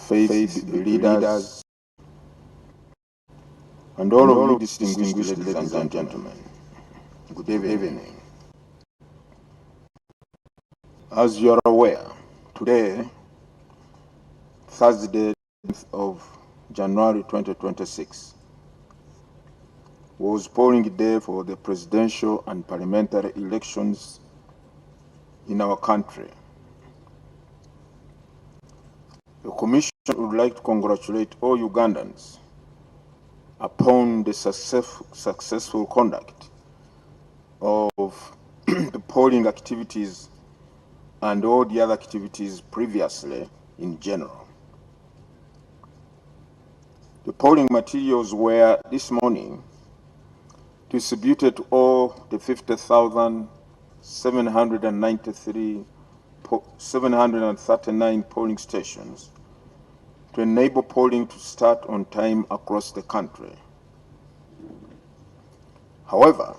faith leaders, and all of you distinguished ladies and gentlemen, good evening. As you are aware, today, Thursday of January 2026, was polling day for the presidential and parliamentary elections in our country. The Commission would like to congratulate all Ugandans upon the successful conduct of the polling activities and all the other activities previously in general. The polling materials were this morning distributed to all the 739 polling stations to enable polling to start on time across the country. However,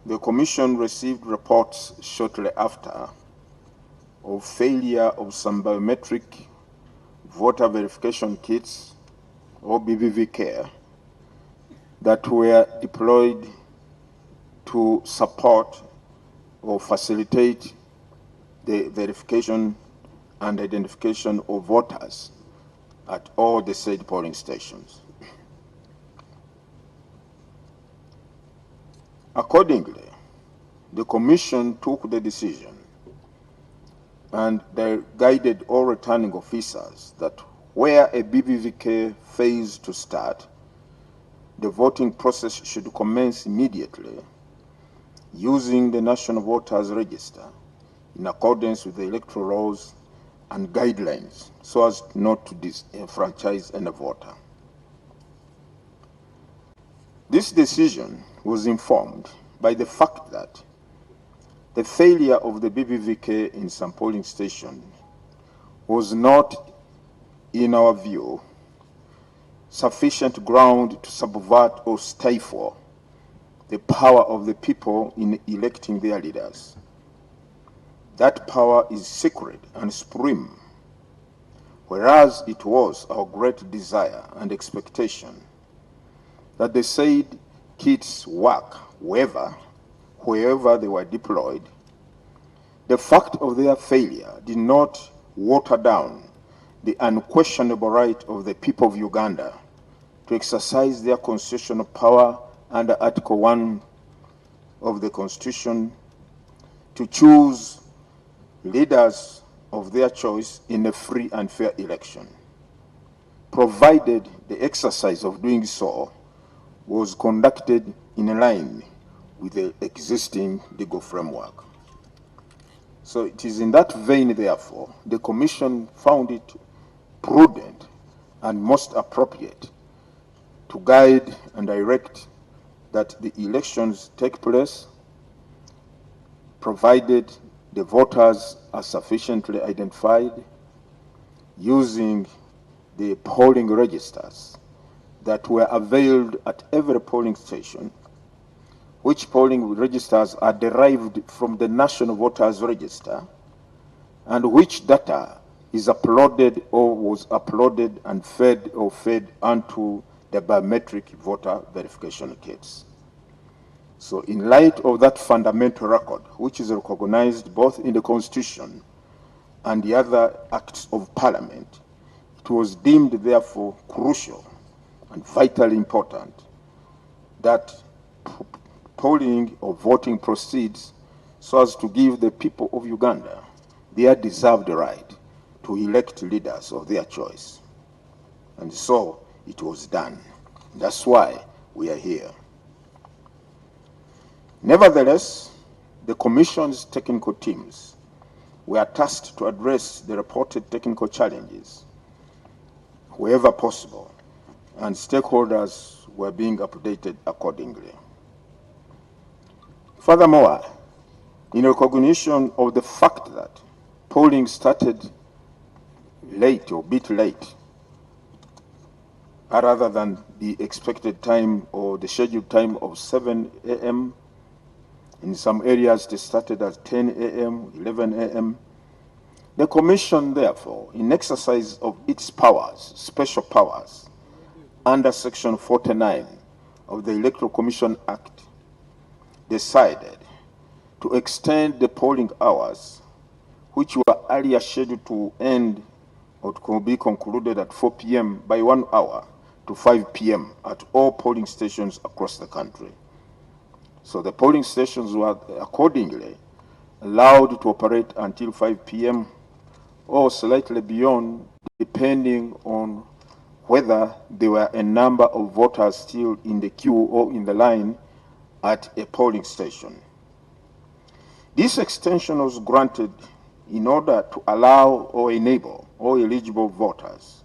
the Commission received reports shortly after of failure of some biometric voter verification kits, or BVVK, that were deployed to support or facilitate the verification and identification of voters at all the said polling stations. Accordingly, the Commission took the decision and they guided all returning officers that where a BVVK fails to start, the voting process should commence immediately using the National Voters Register in accordance with the electoral laws and guidelines so as not to disenfranchise any voter. This decision was informed by the fact that the failure of the BVVK in some polling stations was not, in our view, sufficient ground to subvert or stifle the power of the people in electing their leaders. That power is sacred and supreme, whereas it was our great desire and expectation that the said kits work wherever they were deployed. The fact of their failure did not water down the unquestionable right of the people of Uganda to exercise their constitutional power under Article 1 of the Constitution to choose leaders of their choice in a free and fair election, provided the exercise of doing so was conducted in line with the existing legal framework. So it is in that vein, therefore, the Commission found it prudent and most appropriate to guide and direct that the elections take place, provided the voters are sufficiently identified using the polling registers that were availed at every polling station, which polling registers are derived from the National Voters Register, and which data is uploaded or was uploaded and fed onto the biometric voter verification kits. So in light of that fundamental record, which is recognized both in the Constitution and the other acts of Parliament, it was deemed therefore crucial and vitally important that polling or voting proceeds so as to give the people of Uganda their deserved right to elect leaders of their choice. And so it was done. That's why we are here. Nevertheless, the Commission's technical teams were tasked to address the reported technical challenges wherever possible, and stakeholders were being updated accordingly. Furthermore, in recognition of the fact that polling started late or a bit late, rather than the expected time or the scheduled time of 7 a.m., in some areas they started at 10 a.m., 11 a.m., The Commission, therefore, in exercise of its powers, special powers, under Section 49 of the Electoral Commission Act, decided to extend the polling hours, which were earlier scheduled to end or to be concluded at 4 p.m. by 1 hour to 5 p.m. at all polling stations across the country. So the polling stations were accordingly allowed to operate until 5 p.m. or slightly beyond, depending on whether there were a number of voters still in the queue or in the line at a polling station. This extension was granted in order to allow or enable all eligible voters